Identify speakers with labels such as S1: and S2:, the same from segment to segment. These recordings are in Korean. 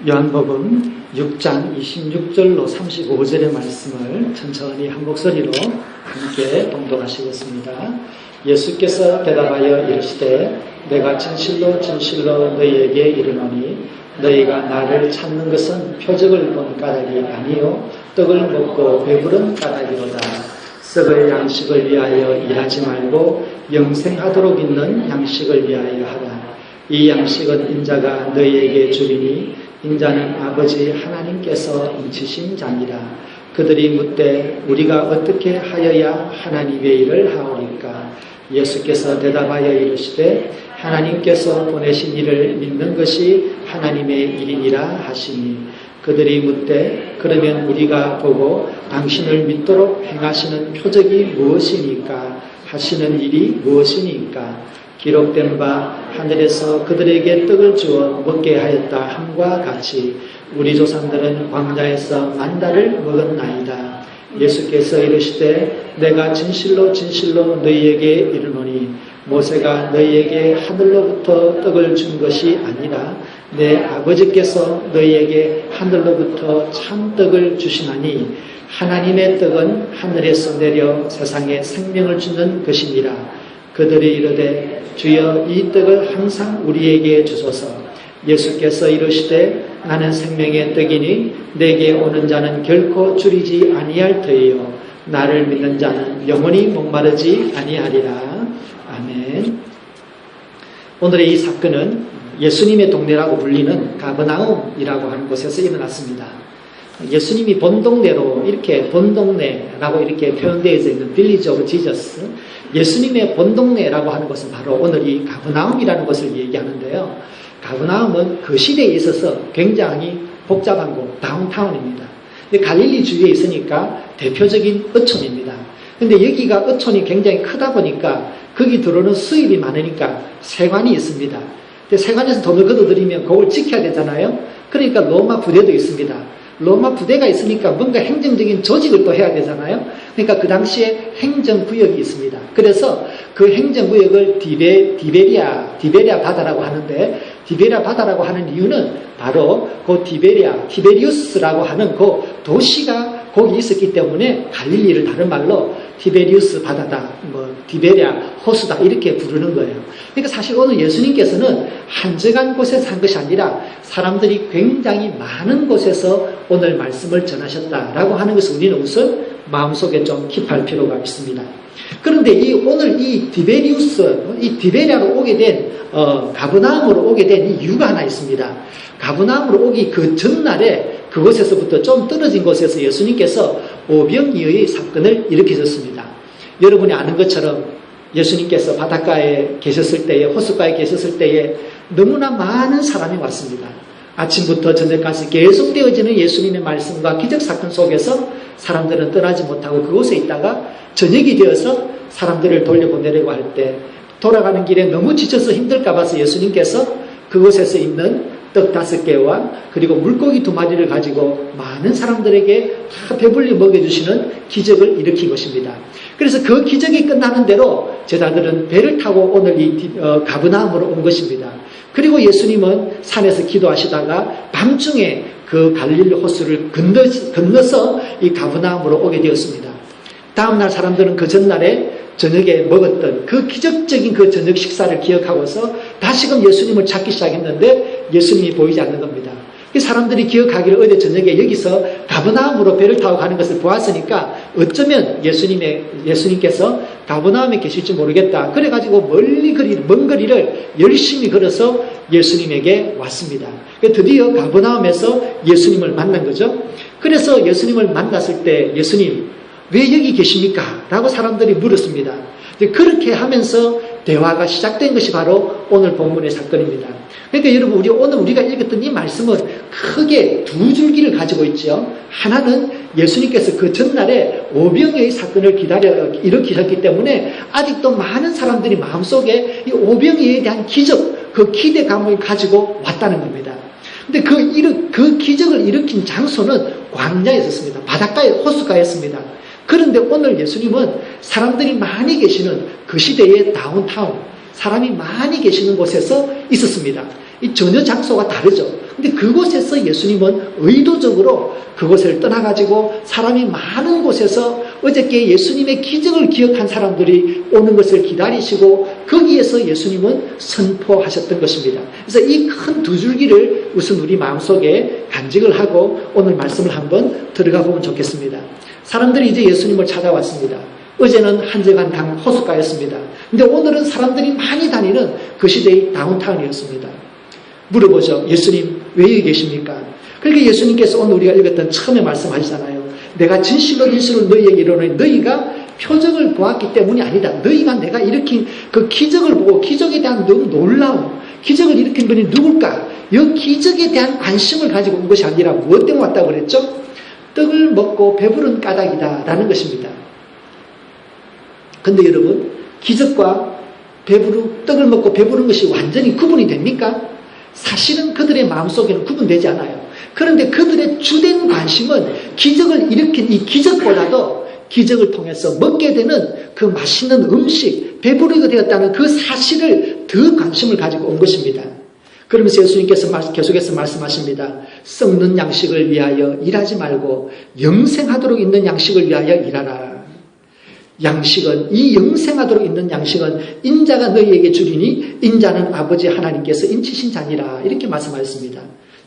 S1: 요한복음 6장 26절로 35절의 말씀을 천천히 한 목소리로 함께 봉독하시겠습니다. 예수께서 대답하여 이르시되 내가 진실로 진실로 너희에게 이르노니 너희가 나를 찾는 것은 표적을 본 까닭이 아니요 떡을 먹고 배부른 까닭이로다. 썩을 양식을 위하여 일하지 말고 영생하도록 있는 양식을 위하여 하라. 이 양식은 인자가 너희에게 주리니 인자는 아버지 하나님께서 인치신 자니라. 그들이 묻되 우리가 어떻게 하여야 하나님의 일을 하오리까? 예수께서 대답하여 이르시되 하나님께서 보내신 이를 믿는 것이 하나님의 일이니라 하시니 그들이 묻되 그러면 우리가 보고 당신을 믿도록 행하시는 표적이 무엇이니까? 하시는 일이 무엇이니까? 기록된 바 하늘에서 그들에게 떡을 주어 먹게 하였다 함과 같이 우리 조상들은 광야에서 만나를 먹었나이다. 예수께서 이르시되 내가 진실로 진실로 너희에게 이르노니 모세가 너희에게 하늘로부터 떡을 준 것이 아니라 내 아버지께서 너희에게 하늘로부터 참 떡을 주시나니 하나님의 떡은 하늘에서 내려 세상에 생명을 주는 것이니라. 그들이 이르되 주여 이 떡을 항상 우리에게 주소서. 예수께서 이르시되 나는 생명의 떡이니 내게 오는 자는 결코 줄이지 아니할 터이요 나를 믿는 자는 영원히 목마르지 아니하리라. 아멘. 오늘의 이 사건은 예수님의 동네라고 불리는 가버나움이라고 하는 곳에서 일어났습니다. 예수님이 본 동네로 이렇게 본 동네라고 이렇게 표현되어 있는 빌리지 오브 지저스, 예수님의 본 동네라고 하는 것은 바로 오늘 이 가버나움이라는 것을 얘기하는데요. 가버나움은 그 시대에 있어서 굉장히 복잡한 곳, 다운타운입니다. 갈릴리 주위에 있으니까 대표적인 어촌입니다. 근데 여기가 어촌이 굉장히 크다 보니까 거기 들어오는 수입이 많으니까 세관이 있습니다. 근데 세관에서 돈을 걷어들이면 그걸 지켜야 되잖아요. 그러니까 로마 부대도 있습니다. 로마 부대가 있으니까 뭔가 행정적인 조직을 또 해야 되잖아요. 그러니까 그 당시에 행정구역이 있습니다. 그래서 그 행정구역을 디베리아 바다라고 하는데, 디베리아 바다라고 하는 이유는 바로 그 티베리우스라고 하는 그 도시가 거기 있었기 때문에 갈릴리를 다른 말로 티베리우스 바다다, 디베리아 호수다 이렇게 부르는 거예요. 그러니까 사실 오늘 예수님께서는 한적한 곳에서 한 것이 아니라 사람들이 굉장히 많은 곳에서 오늘 말씀을 전하셨다라고 하는 것을 우리는 우선 마음속에 좀 킵할 필요가 있습니다. 그런데 오늘 이 디베리아로 오게 된, 가버나움으로 오게 된 이유가 하나 있습니다. 가버나움으로 오기 그 전날에 그곳에서부터 좀 떨어진 곳에서 예수님께서 오병이어의 사건을 일으키셨습니다. 여러분이 아는 것처럼 예수님께서 바닷가에 계셨을 때에, 호숫가에 계셨을 때에 너무나 많은 사람이 왔습니다. 아침부터 저녁까지 계속되어지는 예수님의 말씀과 기적사건 속에서 사람들은 떠나지 못하고 그곳에 있다가 저녁이 되어서 사람들을 돌려보내려고 할 때 돌아가는 길에 너무 지쳐서 힘들까 봐서 예수님께서 그곳에서 있는 떡 5개와 그리고 물고기 2마리를 가지고 많은 사람들에게 다 배불리 먹여주시는 기적을 일으킨 것입니다. 그래서 그 기적이 끝나는 대로 제자들은 배를 타고 오늘 이 가버나움으로 온 것입니다. 그리고 예수님은 산에서 기도하시다가 밤중에 그 갈릴리 호수를 건너서 이 가버나움으로 오게 되었습니다. 다음날 사람들은 그 전날에 저녁에 먹었던 그 기적적인 그 저녁 식사를 기억하고서 다시금 예수님을 찾기 시작했는데 예수님이 보이지 않는 겁니다. 사람들이 기억하기를 어제 저녁에 여기서 가버나움으로 배를 타고 가는 것을 보았으니까 어쩌면 예수님께서 가버나움에 계실지 모르겠다. 그래가지고 먼 거리를 열심히 걸어서 예수님에게 왔습니다. 드디어 가버나움에서 예수님을 만난 거죠. 그래서 예수님을 만났을 때 예수님 왜 여기 계십니까? 라고 사람들이 물었습니다. 그렇게 하면서 대화가 시작된 것이 바로 오늘 본문의 사건입니다. 그러니까 여러분, 오늘 우리가 읽었던 이 말씀은 크게 두 줄기를 가지고 있죠. 하나는 예수님께서 그 전날에 오병이어의 사건을 일으키셨기 때문에 아직도 많은 사람들이 마음속에 이 오병이어에 대한 기적, 그 기대감을 가지고 왔다는 겁니다. 근데 그 기적을 일으킨 장소는 광야에 있었습니다. 바닷가에, 호숫가였습니다. 그런데 오늘 예수님은 사람들이 많이 계시는 그 시대의 다운타운, 사람이 많이 계시는 곳에서 있었습니다. 이 전혀 장소가 다르죠. 근데 그곳에서 예수님은 의도적으로 그곳을 떠나가지고 사람이 많은 곳에서 어저께 예수님의 기적을 기억한 사람들이 오는 것을 기다리시고 거기에서 예수님은 선포하셨던 것입니다. 그래서 이 큰 두 줄기를 우선 우리 마음속에 간직을 하고 오늘 말씀을 한번 들어가 보면 좋겠습니다. 사람들이 이제 예수님을 찾아왔습니다. 어제는 한적한 호숫가였습니다. 근데 오늘은 사람들이 많이 다니는 그 시대의 다운타운이었습니다. 물어보죠. 예수님 왜 여기 계십니까? 그러니까 예수님께서 오늘 우리가 읽었던 처음에 말씀하시잖아요. 내가 진실로 너희에게 이르노니 너희가 표적을 보았기 때문이 아니다. 너희가 내가 일으킨 그 기적을 보고 기적에 대한 너무 놀라움, 기적을 일으킨 분이 누굴까? 이 기적에 대한 관심을 가지고 온 것이 아니라 무엇 때문에 왔다고 그랬죠? 떡을 먹고 배부른 까닭이다 라는 것입니다. 근데 여러분, 기적과 떡을 먹고 배부른 것이 완전히 구분이 됩니까? 사실은 그들의 마음속에는 구분되지 않아요. 그런데 그들의 주된 관심은 기적을 일으킨 이 기적보다도 기적을 통해서 먹게 되는 그 맛있는 음식, 배부르게 되었다는 그 사실을 더 관심을 가지고 온 것입니다. 그러면서 예수님께서 계속해서 말씀하십니다. 썩는 양식을 위하여 일하지 말고 영생하도록 있는 양식을 위하여 일하라. 양식은, 이 영생하도록 있는 양식은 인자가 너희에게 주리니 인자는 아버지 하나님께서 인치신 자니라. 이렇게 말씀하셨습니다.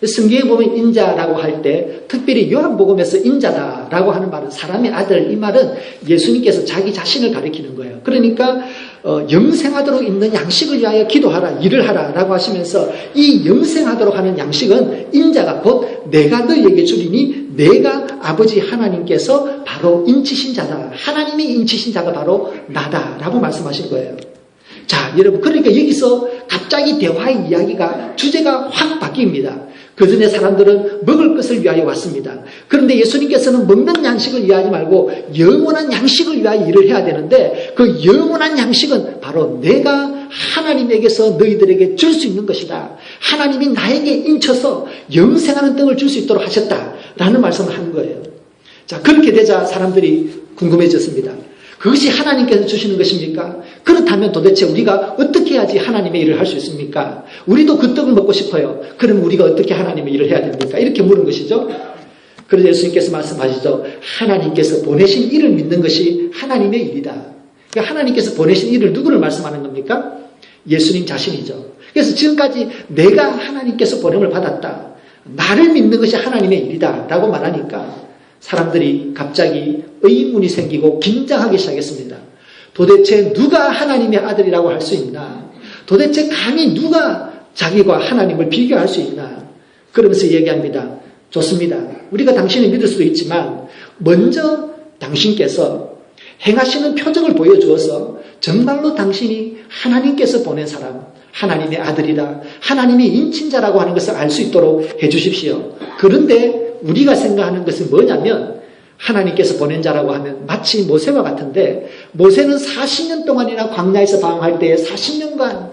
S1: 성경에 보면 인자라고 할 때 특별히 요한복음에서 인자다라고 하는 말은 사람의 아들, 이 말은 예수님께서 자기 자신을 가리키는 거예요. 그러니까 영생하도록 있는 양식을 위하여 기도하라, 일을 하라 라고 하시면서 이 영생하도록 하는 양식은 인자가 곧 내가 너희에게 주리니 내가 아버지 하나님께서 바로 인치신 자다. 하나님이 인치신 자가 바로 나다라고 말씀하신 거예요. 자, 여러분, 그러니까 여기서 갑자기 대화의 이야기가 주제가 확 바뀝니다. 그 전에 사람들은 먹을 것을 위하여 왔습니다. 그런데 예수님께서는 먹는 양식을 위하지 말고 영원한 양식을 위하여 일을 해야 되는데 그 영원한 양식은 바로 내가 하나님에게서 너희들에게 줄 수 있는 것이다. 하나님이 나에게 인쳐서 영생하는 떡을 줄 수 있도록 하셨다라는 말씀을 한 거예요. 자, 그렇게 되자 사람들이 궁금해졌습니다. 그것이 하나님께서 주시는 것입니까? 그렇다면 도대체 우리가 어떻게 해야지 하나님의 일을 할 수 있습니까? 우리도 그 떡을 먹고 싶어요. 그럼 우리가 어떻게 하나님의 일을 해야 됩니까? 이렇게 물은 것이죠. 그래서 예수님께서 말씀하시죠. 하나님께서 보내신 일을 믿는 것이 하나님의 일이다. 그러니까 하나님께서 보내신 일을 누구를 말씀하는 겁니까? 예수님 자신이죠. 그래서 지금까지 내가 하나님께서 보냄을 받았다. 나를 믿는 것이 하나님의 일이다 라고 말하니까 사람들이 갑자기 의문이 생기고 긴장하기 시작했습니다. 도대체 누가 하나님의 아들이라고 할 수 있나? 도대체 감히 누가 자기와 하나님을 비교할 수 있나? 그러면서 얘기합니다. 좋습니다. 우리가 당신을 믿을 수도 있지만 먼저 당신께서 행하시는 표적을 보여주어서 정말로 당신이 하나님께서 보낸 사람, 하나님의 아들이다, 하나님의 인친자라고 하는 것을 알 수 있도록 해주십시오. 그런데 우리가 생각하는 것은 뭐냐면 하나님께서 보낸 자라고 하면 마치 모세와 같은데 모세는 40년 동안이나 광야에서 방황할 때에 40년간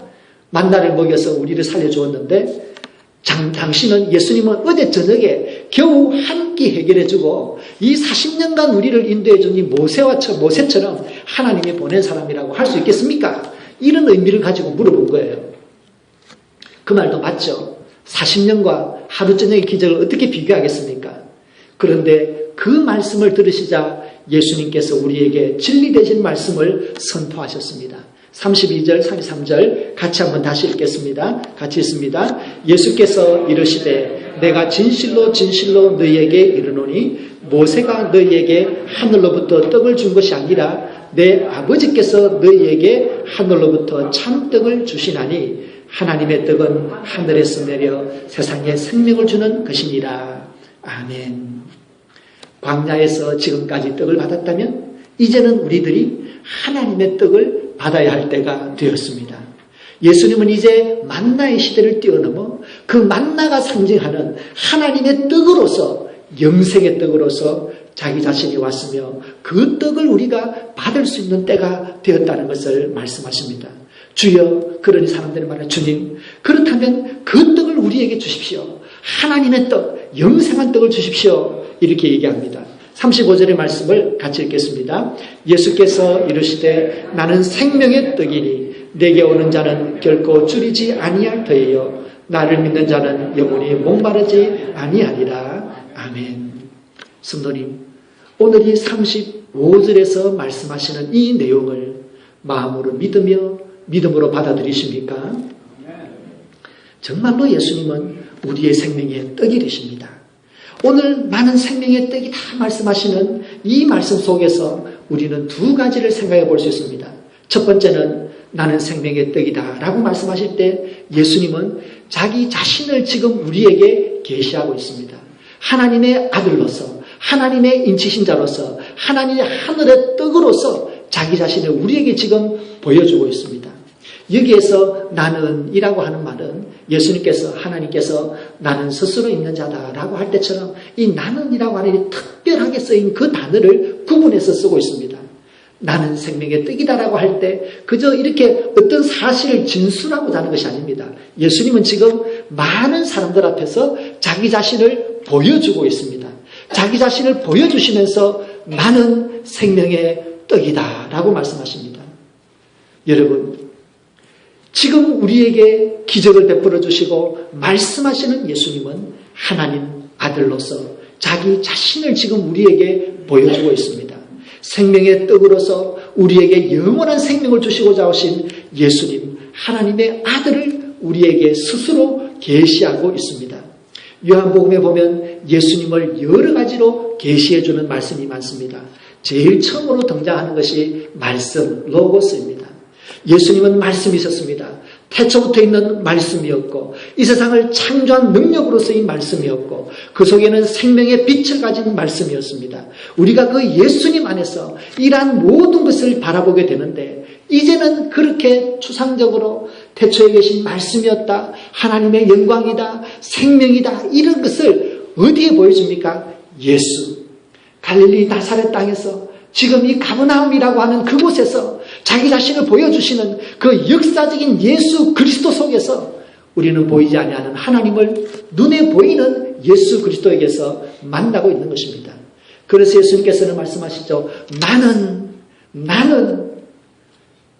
S1: 만나를 먹여서 우리를 살려주었는데 당신은 예수님은 어제 저녁에 겨우 한 끼 해결해주고 이 40년간 우리를 인도해준 이 모세처럼 하나님이 보낸 사람이라고 할 수 있겠습니까? 이런 의미를 가지고 물어본 거예요. 그 말도 맞죠. 40년과 하루 저녁의 기적을 어떻게 비교하겠습니까? 그런데 그 말씀을 들으시자 예수님께서 우리에게 진리 되신 말씀을 선포하셨습니다. 32절, 33절 같이 한번 다시 읽겠습니다. 같이 읽습니다. 예수께서 이르시되 내가 진실로 진실로 너희에게 이르노니 모세가 너희에게 하늘로부터 떡을 준 것이 아니라 내 아버지께서 너희에게 하늘로부터 참떡을 주시나니 하나님의 떡은 하늘에서 내려 세상에 생명을 주는 것이니라. 아멘. 광야에서 지금까지 떡을 받았다면 이제는 우리들이 하나님의 떡을 받아야 할 때가 되었습니다. 예수님은 이제 만나의 시대를 뛰어넘어 그 만나가 상징하는 하나님의 떡으로서 영생의 떡으로서 자기 자신이 왔으며 그 떡을 우리가 받을 수 있는 때가 되었다는 것을 말씀하십니다. 주여, 그러니 사람들이 말해 주님, 그렇다면 그 떡을 우리에게 주십시오. 하나님의 떡, 영생한 떡을 주십시오. 이렇게 얘기합니다. 35절의 말씀을 같이 읽겠습니다. 예수께서 이르시되 나는 생명의 떡이니 내게 오는 자는 결코 줄이지 아니할 터예요. 나를 믿는 자는 영원히 목마르지 아니하리라. 아멘. 성도님, 오늘 이 35절에서 말씀하시는 이 내용을 마음으로 믿음으로 받아들이십니까? 정말로 예수님은 우리의 생명의 떡이 되십니다. 오늘 나는 생명의 떡이다 말씀하시는 이 말씀 속에서 우리는 두 가지를 생각해 볼 수 있습니다. 첫 번째는 나는 생명의 떡이다 라고 말씀하실 때 예수님은 자기 자신을 지금 우리에게 계시하고 있습니다. 하나님의 아들로서, 하나님의 인치신자로서, 하나님의 하늘의 떡으로서 자기 자신을 우리에게 지금 보여주고 있습니다. 여기에서 나는 이라고 하는 말은 예수님께서, 하나님께서 나는 스스로 있는 자다라고 할 때처럼 이 나는 이라고 하는 특별하게 쓰인 그 단어를 구분해서 쓰고 있습니다. 나는 생명의 떡이다라고 할 때 그저 이렇게 어떤 사실을 진술하고자 하는 것이 아닙니다. 예수님은 지금 많은 사람들 앞에서 자기 자신을 보여주고 있습니다. 자기 자신을 보여주시면서 나는 생명의 떡이다라고 말씀하십니다. 여러분, 지금 우리에게 기적을 베풀어 주시고 말씀하시는 예수님은 하나님 아들로서 자기 자신을 지금 우리에게 보여주고 있습니다. 생명의 떡으로서 우리에게 영원한 생명을 주시고자 하신 예수님, 하나님의 아들을 우리에게 스스로 계시하고 있습니다. 요한복음에 보면 예수님을 여러 가지로 계시해 주는 말씀이 많습니다. 제일 처음으로 등장하는 것이 말씀, 로고스입니다. 예수님은 말씀이셨습니다. 태초부터 있는 말씀이었고 이 세상을 창조한 능력으로 쓰인 말씀이었고 그 속에는 생명의 빛을 가진 말씀이었습니다. 우리가 그 예수님 안에서 이러한 모든 것을 바라보게 되는데 이제는 그렇게 추상적으로 태초에 계신 말씀이었다, 하나님의 영광이다, 생명이다, 이런 것을 어디에 보여줍니까? 예수, 갈릴리 나사렛 땅에서 지금 이 가버나움이라고 하는 그곳에서 자기 자신을 보여주시는 그 역사적인 예수 그리스도 속에서 우리는 보이지 아니하는 하나님을 눈에 보이는 예수 그리스도에게서 만나고 있는 것입니다. 그래서 예수님께서는 말씀하시죠. 나는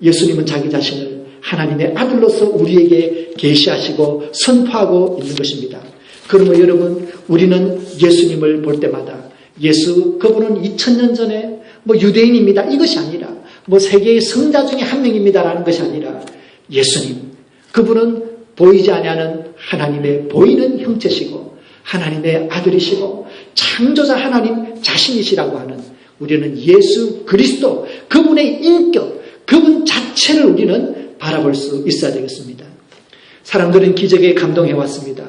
S1: 예수님은 자기 자신을 하나님의 아들로서 우리에게 계시하시고 선포하고 있는 것입니다. 그러면 여러분, 우리는 예수님을 볼 때마다 그분은 2000년 전에 유대인입니다, 이것이 아니라 세계의 성자 중에 한 명입니다라는 것이 아니라 예수님, 그분은 보이지 아니하는 하나님의 보이는 형체시고 하나님의 아들이시고 창조자 하나님 자신이시라고 하는 우리는 예수 그리스도, 그분의 인격, 그분 자체를 우리는 바라볼 수 있어야 되겠습니다. 사람들은 기적에 감동해왔습니다.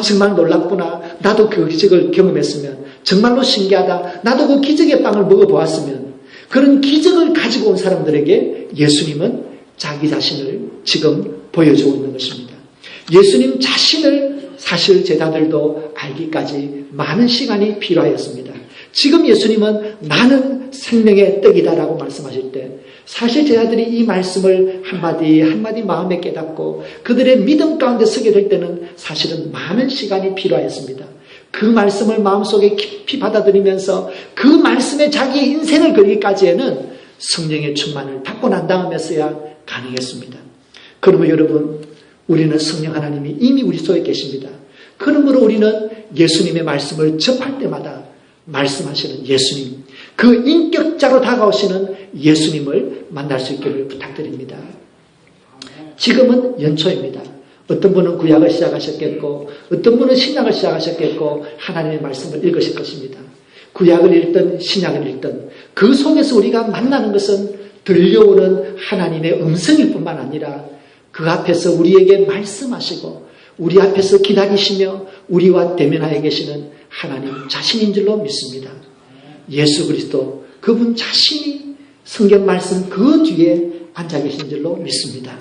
S1: 정말 놀랍구나. 나도 그 기적을 경험했으면 정말로 신기하다. 나도 그 기적의 빵을 먹어보았으면. 그런 기적을 가지고 온 사람들에게 예수님은 자기 자신을 지금 보여주고 있는 것입니다. 예수님 자신을 사실 제자들도 알기까지 많은 시간이 필요하였습니다. 지금 예수님은 나는 생명의 떡이다라고 말씀하실 때 사실 제자들이 이 말씀을 한마디 한마디 마음에 깨닫고 그들의 믿음 가운데 서게 될 때는 사실은 많은 시간이 필요하였습니다. 그 말씀을 마음속에 깊이 받아들이면서 그 말씀에 자기의 인생을 걸기까지에는 성령의 충만을 받고 난 다음에서야 가능했습니다. 그러면 여러분, 우리는 성령 하나님이 이미 우리 속에 계십니다. 그러므로 우리는 예수님의 말씀을 접할 때마다 말씀하시는 예수님, 그 인격자로 다가오시는 예수님을 만날 수 있기를 부탁드립니다. 지금은 연초입니다. 어떤 분은 구약을 시작하셨겠고 어떤 분은 신약을 시작하셨겠고 하나님의 말씀을 읽으실 것입니다. 구약을 읽든 신약을 읽든 그 속에서 우리가 만나는 것은 들려오는 하나님의 음성일 뿐만 아니라 그 앞에서 우리에게 말씀하시고 우리 앞에서 기다리시며 우리와 대면하여 계시는 하나님 자신인 줄로 믿습니다. 예수 그리스도 그분 자신이 성경 말씀 그 뒤에 앉아 계신 줄로 믿습니다.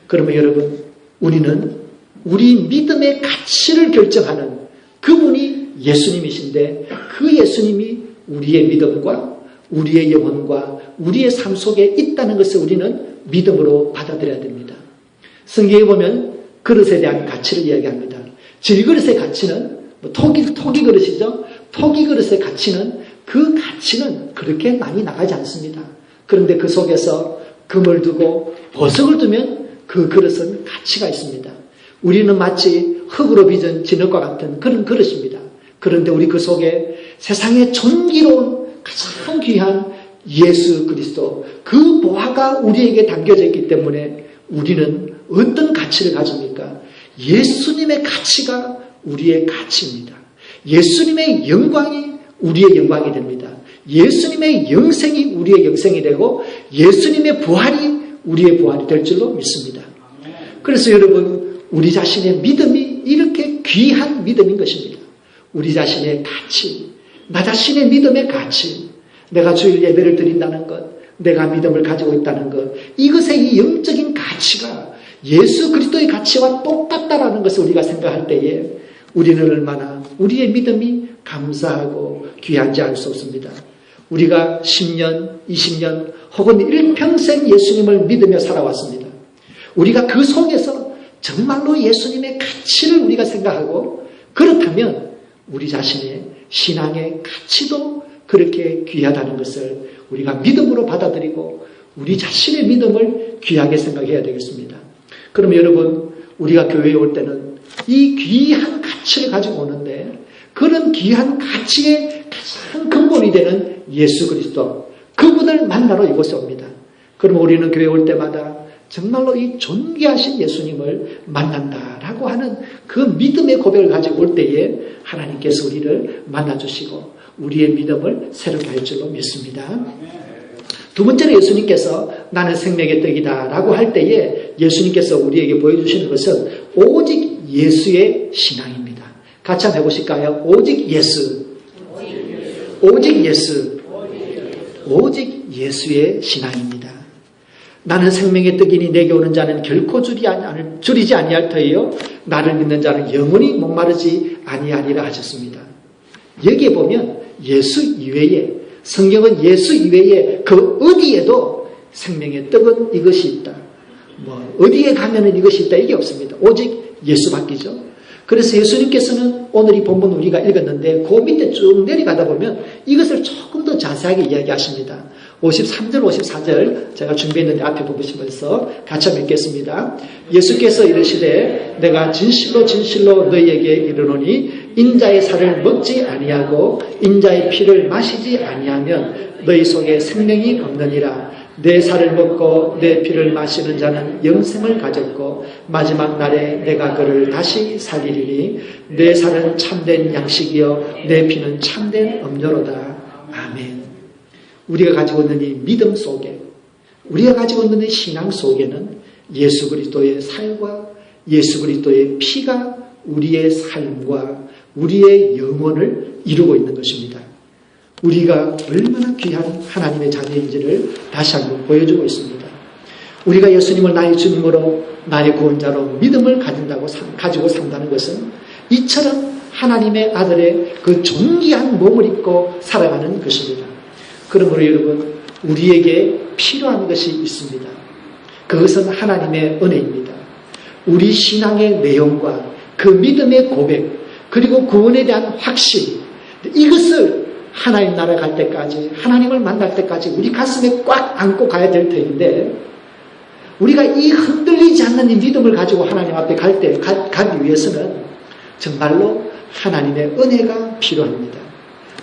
S1: 그러면 여러분, 우리는 우리 믿음의 가치를 결정하는 그분이 예수님이신데 그 예수님이 우리의 믿음과 우리의 영혼과 우리의 삶 속에 있다는 것을 우리는 믿음으로 받아들여야 됩니다. 성경에 보면 그릇에 대한 가치를 이야기합니다. 질그릇의 가치는 토기 그릇이죠. 토기 그릇의 가치는 그 가치는 그렇게 많이 나가지 않습니다. 그런데 그 속에서 금을 두고 보석을 두면 그 그릇은 가치가 있습니다. 우리는 마치 흙으로 빚은 진흙과 같은 그런 그릇입니다. 그런데 우리 그 속에 세상의 존귀로운 가장 귀한 예수 그리스도 그 보화가 우리에게 담겨져 있기 때문에 우리는 어떤 가치를 가집니까? 예수님의 가치가 우리의 가치입니다. 예수님의 영광이 우리의 영광이 됩니다. 예수님의 영생이 우리의 영생이 되고 예수님의 부활이 우리의 부활이 될 줄로 믿습니다. 그래서 여러분, 우리 자신의 믿음이 이렇게 귀한 믿음인 것입니다. 우리 자신의 가치, 나 자신의 믿음의 가치, 내가 주일 예배를 드린다는 것, 내가 믿음을 가지고 있다는 것, 이것의 이 영적인 가치가 예수 그리스도의 가치와 똑같다라는 것을 우리가 생각할 때에 우리는 얼마나 우리의 믿음이 감사하고 귀한지 알 수 없습니다. 우리가 10년, 20년 혹은 일평생 예수님을 믿으며 살아왔습니다. 우리가 그 속에서 정말로 예수님의 가치를 우리가 생각하고 그렇다면 우리 자신의 신앙의 가치도 그렇게 귀하다는 것을 우리가 믿음으로 받아들이고 우리 자신의 믿음을 귀하게 생각해야 되겠습니다. 그럼 여러분, 우리가 교회에 올 때는 이 귀한 가치를 가지고 오는데 그런 귀한 가치의 가장 근본이 되는 예수 그리스도, 그분을 만나러 이곳에 옵니다. 그럼 우리는 교회에 올 때마다 정말로 이 존귀하신 예수님을 만난다라고 하는 그 믿음의 고백을 가지고 올 때에 하나님께서 우리를 만나주시고 우리의 믿음을 새롭게 할 줄로 믿습니다. 두 번째로 예수님께서 나는 생명의 떡이다 라고 할 때에 예수님께서 우리에게 보여주시는 것은 오직 예수의 신앙입니다. 같이 한번 해보실까요? 오직 예수. 오직 예수. 오직 예수의 신앙입니다. 나는 생명의 떡이니 내게 오는 자는 결코 줄이지 아니할 터이요 나를 믿는 자는 영원히 목마르지 아니하리라 하셨습니다. 여기에 보면 예수 이외에, 성경은 예수 이외에 그 어디에도 생명의 떡은 이것이 있다, 어디에 가면은 이것이 있다, 이게 없습니다. 오직 예수밖이죠. 그래서 예수님께서는 오늘 이 본문 우리가 읽었는데 그 밑에 쭉 내려가다 보면 이것을 조금 더 자세하게 이야기하십니다. 53절 54절 제가 준비했는데 앞에 보시면서 같이 한번 읽겠습니다. 예수께서 이르시되 내가 진실로 진실로 너희에게 이르노니 인자의 살을 먹지 아니하고 인자의 피를 마시지 아니하면 너희 속에 생명이 없느니라. 내 살을 먹고 내 피를 마시는 자는 영생을 가졌고 마지막 날에 내가 그를 다시 살리리니 내 살은 참된 양식이요 내 피는 참된 음료로다. 아멘. 우리가 가지고 있는 이 믿음 속에, 우리가 가지고 있는 이 신앙 속에는 예수 그리스도의 살과 예수 그리스도의 피가 우리의 삶과 우리의 영혼을 이루고 있는 것입니다. 우리가 얼마나 귀한 하나님의 자녀인지를 다시 한번 보여주고 있습니다. 우리가 예수님을 나의 주님으로 나의 구원자로 믿음을 가지고 산다는 것은 이처럼 하나님의 아들의 그 존귀한 몸을 입고 살아가는 것입니다. 그러므로 여러분, 우리에게 필요한 것이 있습니다. 그것은 하나님의 은혜입니다. 우리 신앙의 내용과 그 믿음의 고백, 그리고 구원에 대한 확신, 이것을 하나님 나라 갈 때까지, 하나님을 만날 때까지 우리 가슴에 꽉 안고 가야 될 터인데, 우리가 이 흔들리지 않는 이 믿음을 가지고 하나님 앞에 가기 위해서는 정말로 하나님의 은혜가 필요합니다.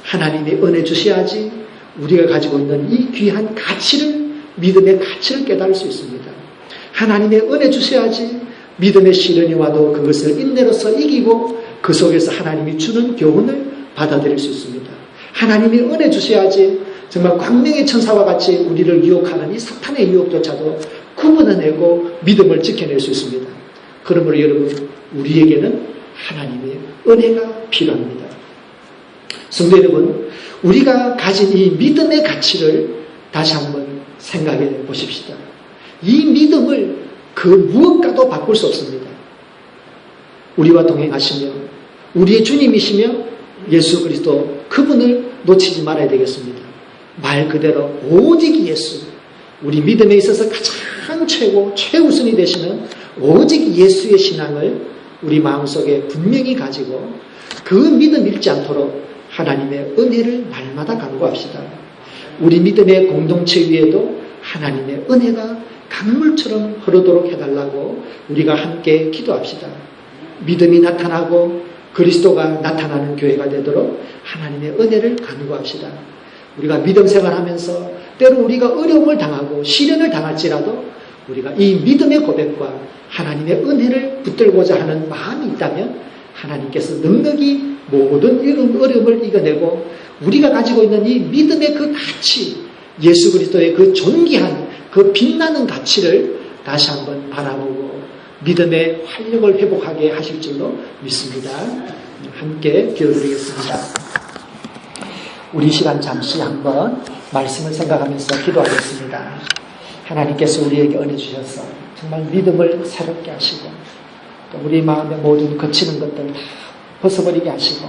S1: 하나님의 은혜 주셔야지 우리가 가지고 있는 이 귀한 가치를, 믿음의 가치를 깨달을 수 있습니다. 하나님의 은혜 주셔야지 믿음의 시련이 와도 그것을 인내로서 이기고 그 속에서 하나님이 주는 교훈을 받아들일 수 있습니다. 하나님이 은혜 주셔야지 정말 광명의 천사와 같이 우리를 유혹하는 이 사탄의 유혹조차도 구분해내고 믿음을 지켜낼 수 있습니다. 그러므로 여러분, 우리에게는 하나님의 은혜가 필요합니다. 성도 여러분, 우리가 가진 이 믿음의 가치를 다시 한번 생각해 보십시다. 이 믿음을 그 무엇과도 바꿀 수 없습니다. 우리와 동행하시며 우리의 주님이시며 예수 그리스도, 그분을 놓치지 말아야 되겠습니다. 말 그대로 오직 예수, 우리 믿음에 있어서 가장 최고 최우선이 되시는 오직 예수의 신앙을 우리 마음속에 분명히 가지고 그 믿음 잃지 않도록 하나님의 은혜를 날마다 간구합시다. 우리 믿음의 공동체 위에도 하나님의 은혜가 강물처럼 흐르도록 해달라고 우리가 함께 기도합시다. 믿음이 나타나고 그리스도가 나타나는 교회가 되도록 하나님의 은혜를 간구합시다. 우리가 믿음 생활하면서 때로 우리가 어려움을 당하고 시련을 당할지라도 우리가 이 믿음의 고백과 하나님의 은혜를 붙들고자 하는 마음이 있다면 하나님께서 넉넉히 모든 이런 어려움을 이겨내고 우리가 가지고 있는 이 믿음의 그 가치, 예수 그리스도의 그 존귀한 그 빛나는 가치를 다시 한번 바라보고 믿음의 활력을 회복하게 하실 줄로 믿습니다. 함께 기도드리겠습니다. 우리 시간 잠시 한번 말씀을 생각하면서 기도하겠습니다. 하나님께서 우리에게 은혜 주셔서 정말 믿음을 새롭게 하시고 또 우리 마음의 모든 거치는 것들 다 벗어버리게 하시고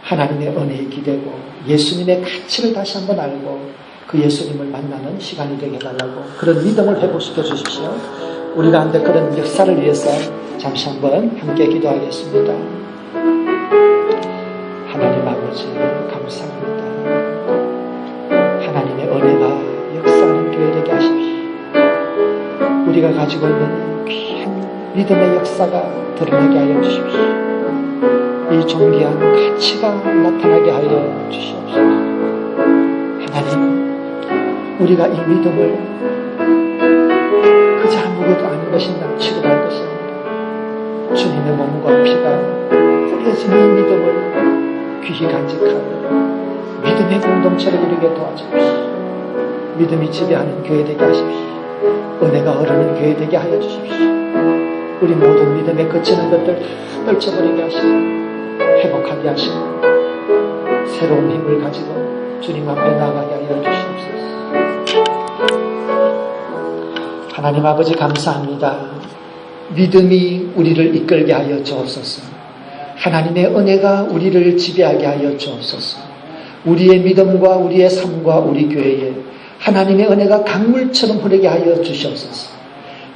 S1: 하나님의 은혜에 기대고 예수님의 가치를 다시 한번 알고 그 예수님을 만나는 시간이 되게 해달라고 그런 믿음을 회복시켜 주십시오. 우리 가운데 그런 역사를 위해서 잠시 한번 함께 기도하겠습니다. 하나님 아버지 감사합니다. 하나님의 은혜가 역사하는 교회 되게 하십시오. 우리가 가지고 있는 귀한 믿음의 역사가 드러나게 하여 주십시오. 이 존귀한 가치가 나타나게 하여 주시옵소서. 하나님, 우리가 이 믿음을 그저 아무것도 아닌 것이나 취급할 것이 아니라 주님의 몸과 피가 뿌려진 이 믿음을 귀히 간직하고 믿음의 공동체를 이루게 도와주십시오. 믿음이 지배하는 교회 되게 하십시오. 은혜가 흐르는 교회 되게 하여 주십시오. 우리 모든 믿음에 그치는 것들 다 떨쳐버리게 하시고 회복하게 하시고 새로운 힘을 가지고 주님 앞에 나가게 하여 주시옵소서. 하나님 아버지 감사합니다. 믿음이 우리를 이끌게 하여 주옵소서. 하나님의 은혜가 우리를 지배하게 하여 주옵소서. 우리의 믿음과 우리의 삶과 우리 교회에 하나님의 은혜가 강물처럼 흐르게 하여 주시옵소서.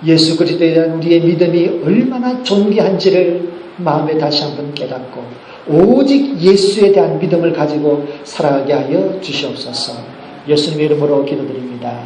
S1: 예수 그리스도에 대한 우리의 믿음이 얼마나 존귀한지를 마음에 다시 한번 깨닫고 오직 예수에 대한 믿음을 가지고 살아가게 하여 주시옵소서. 예수님의 이름으로 기도드립니다.